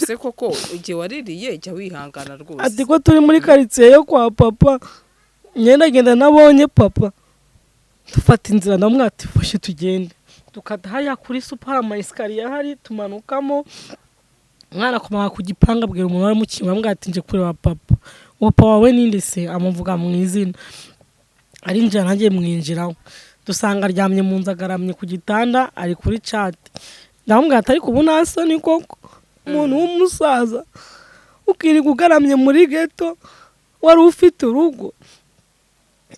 se koko igihe waririye jya wihangana rwose ati ko turi muri karitsiye yo kwa papa ngenda nabonye papa dufata inzira ndamubwira ati fashe tugende tukata hariya kuri supa hari amayesikariye ahari tumanukamo umwana akomaga ku gipanga abwira umuntu wari mukiwe amubwira ati nje kureba papa uwo papa wawe ninde se amuvuga mu izina arinjira nanjye mwinjiraho dusanga aryamye mu nzu agaramye ku gitanda ari kuri chat ndamubwira ati ariko ubu nta soni koko umuntu w'umusaza ukirirwa ugaramye muri geto wari ufite urugo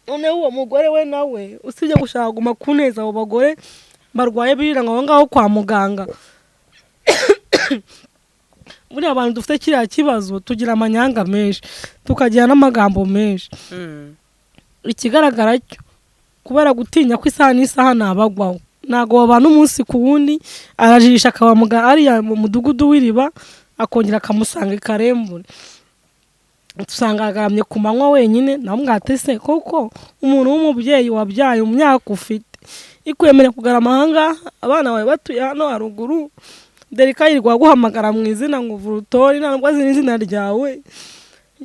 noneho uwo mugore we nawe usibye gushaka guma kuneza abo bagore barwaye birira ngo aho ngaho kwa muganga buriya abantu dufite kiriya kibazo tugira amanyanga menshi tukagira n'amagambo menshi ikigaragara cyo kubera gutinya ko isaha n'isaha nabagwaho ntago babana umunsi ku wundi arajirisha akaba ariya mu mudugudu w'iriba akongera akamusanga ikarembure tusanga agaramye ku manywa wenyine namubwate se koko umuntu w'umubyeyi wabyaye mu myaka ufite ikwemera kugarama ahangaha abana bawe batuye hano haruguru dereka yirirwa guhamagara mu izina ngo vurutori ntabwo azi n'izina ryawe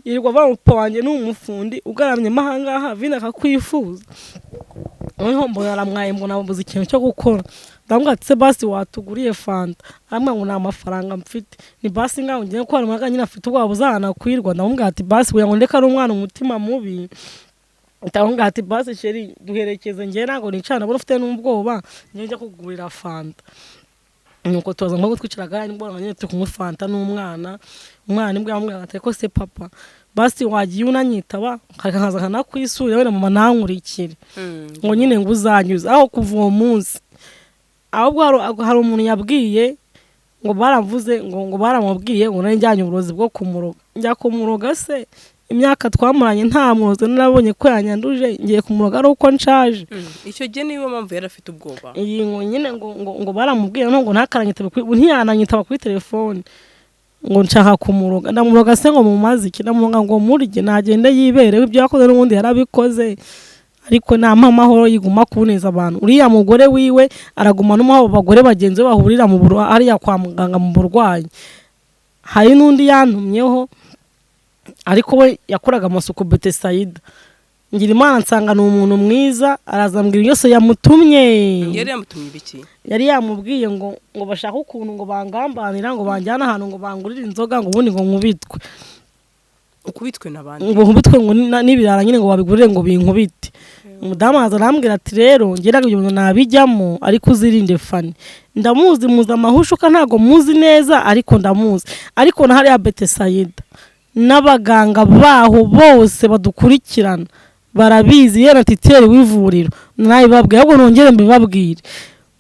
yirirwa bamupa wanjye n'umufundi ugaramye ahangaha vina akakwifuza noneho mbona aramwaye mbona amubuza ikintu cyo gukora ndamubwira ati se basi watuguriye fanta aramubwira ngo nta mafaranga mfite ni basi ngaho ngiye gukora amaga nyine afite ubwoba buzahana kwirwa ndamubwira ati basi kugira ngo ndeka ari umwana umutima mubi ndamubwira ati basi sheri duherekeze ngiye ntabwo nicana buri ufite n'ubwoba ngiye njya kugurira fanta nuko tubaza ngo twicaraga nimba nyine turi kunywa fanta n'umwana nibwo yamubwira ati ko se papa basi wagiye unanyitaba nkaza kanakwisura wenda mama nankurikire ngo nyine ngo uzanyuze aho kuva uwo munsi ahubwo hari umuntu yabwiye ngo baravuze ngo baramubwiye ngo nari njyanye uburozi bwo kumuroga njya kumuroga se imyaka twamuranye nta murozi narabonye ko yanyanduje ngiye kumuroga ari uko nshaje icyo gihe niyo mpamvu yari afite ubwoba iyi ngo nyine ngo baramubwiye ngo ntakaranyitaba ntiyananyitaba kuri telefone ngo nshaka kumuroga ndamuroga se ngo mumaze iki ndamuroga ngo murye nagende yibereho ibyo yakoze n'ubundi yarabikoze ariko nta amahoro yiguma kubuneza abantu uriya mugore wiwe araguma n'umuhabo bagore bagenzi bahurira mu hariya kwa muganga mu burwayi hari n'undi yantumyeho ariko we yakoraga amasuku Betesayida ngira Imana nsanga ni umuntu mwiza, arazambwira yose yamutumye. Yari yamutumye ibiki? Yari yamubwiye ngo bashaka ukuntu ngo bangambanira ngo banjyana ahantu ngo bangurire inzoga ngo ubundi ngo nkubitwe. Ukubitwe nabandi? Ngo nkubitwe ngo n'ibirara nyine ngo babigurire ngo binkubite. Umudamu aza arambwira ati rero ngeraga ibyo nabijyamo ariko uzirinde Fani. Ndamuzi muza amahushuka ntago muzi neza ariko ndamuzi. Ariko na hariya Betesayida n'abaganga baho bose badukurikirana barabizi yera titeri w'ivuriro nayibabwiye ahubwo nongere mbibabwire.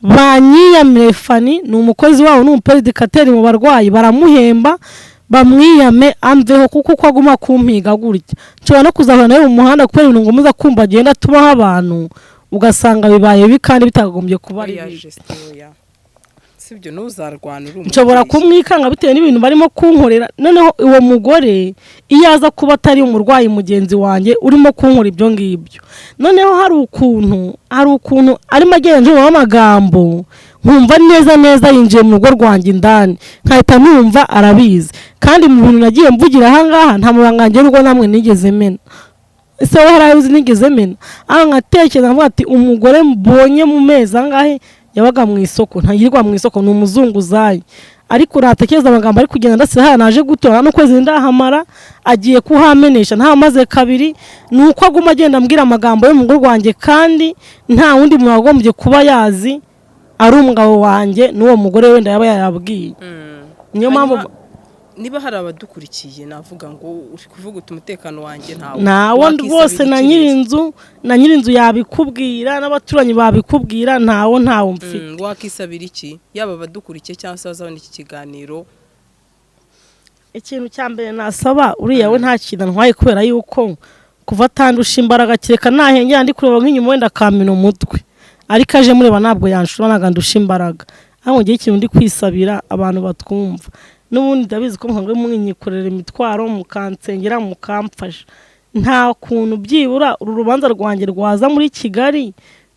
Banyiyamire Fani ni umukozi wabo n'umuperedikateri mu barwayi baramuhemba bamwiyame amveho kuko uko aguma kumpiga gutya. Nshobora no kuzahura nawe mu muhanda kubera ibintu ngo muza kumva agenda tubaho abantu ugasanga bibaye bikandi bitagombye kuba ari sibyo n'uzarwana uri. Nshobora kumwikanga bitewe n'ibintu barimo kunkorera. Noneho uwo mugore iyo aza kuba atari umurwayi mugenzi wanjye urimo kunkora ibyo ngibyo, noneho hari ukuntu arimo agenzura amagambo nkumva neza yinjiye mu rugo rwanjye indani nkahita numva arabizi. Kandi mu bintu nagiye mvugira ahangaha nta muranganje rugo namwe nigeze mena. Ese we harayuzi nigeze mena? Nkatekereza mvuga ati umugore mbonye mu mezi angahe yabaga mu isoko, ntagirwa mu isoko, ni umuzunguzayi. Ariko uratekereza amagambo ari kugenda ndasira haya naje gutora no kwezi ndahamara agiye kuhamenesha nta maze kabiri. Nuko aguma agenda ambwira amagambo yo mu rugo rwanjye kandi nta wundi muntu wagombye kuba yazi ari umugabo wanjye n'uwo mugore wenda yaba yarabwiye. Niyo mpamvu niba hari abadukurikiye navuga ngo uri kuvuga uti umutekano wanjye ntawo rwose na nyirinzu yabikubwira n'abaturanyi babikubwira ntawo mfite. Wakisabira iki yaba abadukurikiye cyangwa se bazabona iki kiganiro? Ikintu cya mbere nasaba uriya we nta kintu ntwaye kubera yuko kuva atandusha imbaraga kireka nahengera ndi kureba nk'inyuma wenda akamena umutwe ariko aje mureba ntabwo yanshura nagandusha imbaraga. Aho ngiye ikintu ndi kwisabira abantu batwumva n'ubundi ndabizi ko mukangwe mwinyikorera imitwaro mukansengera mukamfasha. Nta kuntu byibura uru rubanza rwanjye rwaza muri Kigali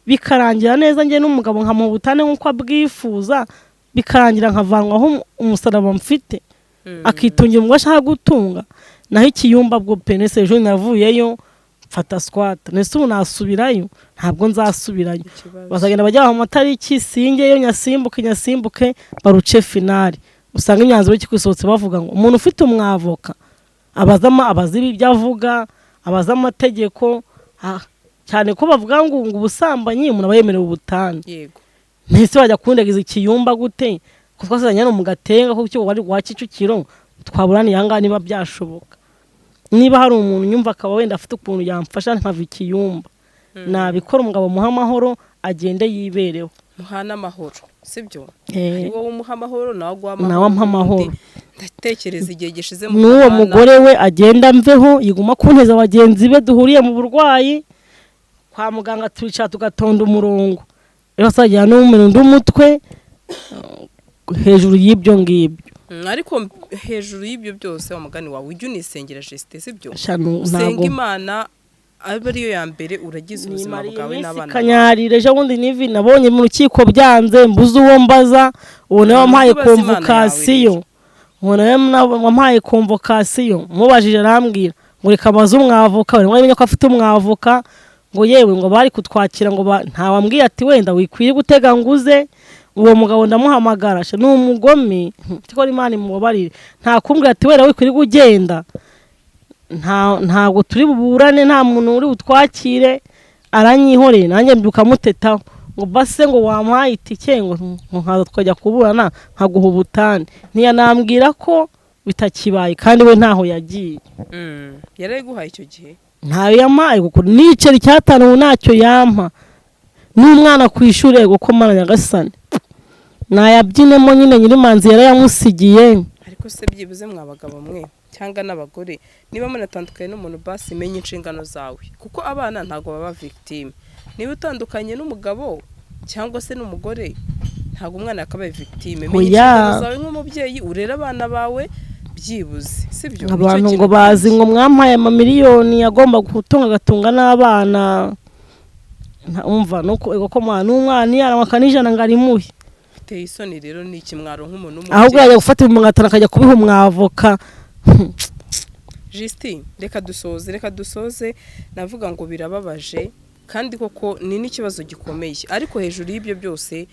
bikarangira neza njye n'umugabo nkamubutane nkuko abwifuza bikarangira nkavanwaho umusaraba mfite akitungira umwe ashaka gutunga. Naho ikiyumba bwo penese ejo navuyeyo mfata squat nese ubu nasubirayo ntabwo nzasubirayo. Bazagenda bajya mu matariki singeyo nyasimbuke baruce finale. Usanga imyanzuro y'ikwisohotse bavuga ngo umuntu ufite umwavoka abaza ibyo avuga abaza amategeko cyane ko bavuga ngo ubusambanyi umuntu aba yemerewe ubutane. Yego. Ntese bajya kundegeza ikiyumba gute ko twasazanye no mu Gatenga ko cyo wari wa Kicukiro twaburaniye anga niba byashoboka. Niba hari umuntu nyumva akaba wenda afite ukuntu yamfasha nkava ikiyumba nabikora umugabo muha amahoro agende yibereho. Muhana amahoro sibyo? Wowe umuha amahoro nawe ampa amahoro. Ndatekereza igihe gishize mu n'uwo mugore we agenda mveho yiguma kunteza abagenzi be duhuriye mu burwayi kwa muganga turicara tugatonda umurongo. Rero sajya n'umurundo umutwe hejuru y'ibyo ngibyo. Ariko hejuru y'ibyo byose umugani wawe ujye unisengera Justin sibyo? Usenga Imana aba ariyo ya mbere uragize ubuzima bwawe n'abana. Kanyarire ejo bundi Nivi nabonye mu rukiko byanze mbuze uwo mbaza uwo nawe wampaye convocation. Uwo nawe wampaye convocation mubajije arambwira ngo reka maze umwavoka we mwamenye ko afite umwavoka ngo yewe ngo bari kutwakira ngo nta wambwiye ati wenda wikwiye gutega nguze. Uwo mugabo ndamuhamagara sha n'umugome tiko Imana imubabarire nta kumbwira ati wera wikwiye kugenda ntago turi buburane nta muntu uri utwakire aranyihoreye nanjye mbyuka mutetaho ngo base ngo wampaye itike ngo nkaza twajya kuburana nkaguha ubutane. Ntiyanambwira ko bitakibaye kandi we ntaho yagiye. Yari guhaye icyo gihe ntayo yampaye kuko n'iceri cyatanu ntacyo yampa n'umwana kwishure gukomana Nyagasani nayabyinemo nyine nyirimanzi yarayamusigiye. Ariko se byibuze mwabagabo mwe cyangwa n'abagore niba munatandukanye n'umuntu basi menye inshingano zawe kuko abana ntago baba victime. Niba utandukanye n'umugabo cyangwa se n'umugore ntago umwana yakabaye victime. Menye inshingano zawe nk'umubyeyi urera abana bawe byibuze sibyo? Abantu ngo bazi ngo mwampaye amamiliyoni yagomba gutunga gatunga n'abana umva nuko egoko mwana umwana yarawakanijana ngarimuhe biteye isoni. Rero ni ikimwaro nk'umuntu ahubwo yajya gufata umwangatana akajya kubiha umwavoka. Justine reka dusoze navuga ngo birababaje kandi koko ni n'ikibazo gikomeye ariko hejuru y'ibyo byose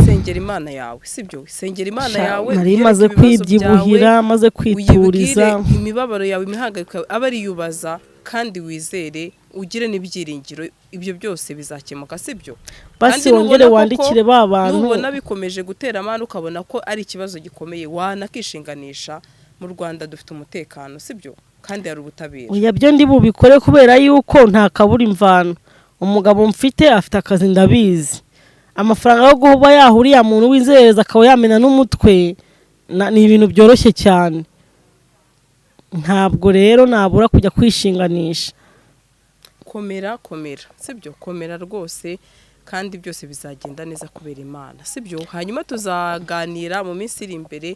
sengera Imana yawe sibyo sengera Imana yawe nari maze kwibyibuhira maze kwituriza imibabaro yawe imihangayiko abari yubaza kandi wizere ugire n'ibyiringiro ibyo byose bizakemuka sibyo basi wongere wandikire ba bantu nubona bikomeje gutera amana ukabona ko ari ikibazo gikomeye wanakishinganisha mu Rwanda dufite umutekano sibyo kandi hari ubutabera oya byo ndi bubikore kubera yuko nta kabura imvano umugabo mfite afite akazi ndabizi amafaranga yo guhuba yahuriya muntu wizereza akaba yamena n'umutwe ni ibintu byoroshye cyane ntabwo rero nabura kujya kwishinganisha komera sibyo komera rwose kandi byose bizagenda neza kubera Imana sibyo hanyuma tuzaganira mu minsi iri imbere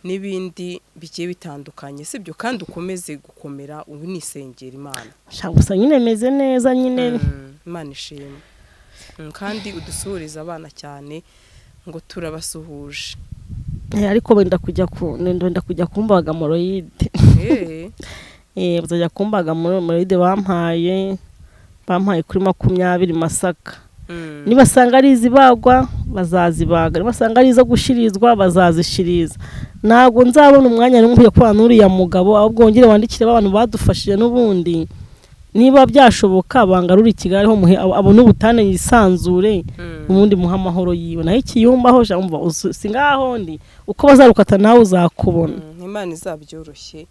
n'ibindi bigiye bitandukanye sibyo kandi ukomeze gukomera unisengera Imana gusa nyine meze neza nyine Imana ishimwe kandi udusuhuriza abana cyane ngo turabasuhuje ariko wenda kujya kumbaga moroide bazajya kumbaga moroide bampaye kuri 20 Masaka nibasanga ari izibagwa bazazibaga nibasanga ari izo gushirizwa bazazishiriza ntago nzabona umwanya n'umwe kwa nuriya mugabo ahubwo wongere wandikire abantu badufashije n'ubundi niba byashoboka bangarura Kigali ho muhe abone ubutane yisanzure ubundi muha amahoro yiwe naho ikiyumbaho jamva singaho ndi uko bazarukata nawe uzakubona Imana izabyoroshye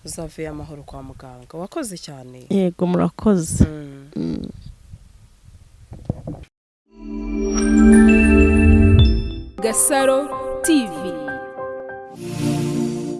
uzave amahoro kwa muganga wakoze cyane yego murakoze GASARO TV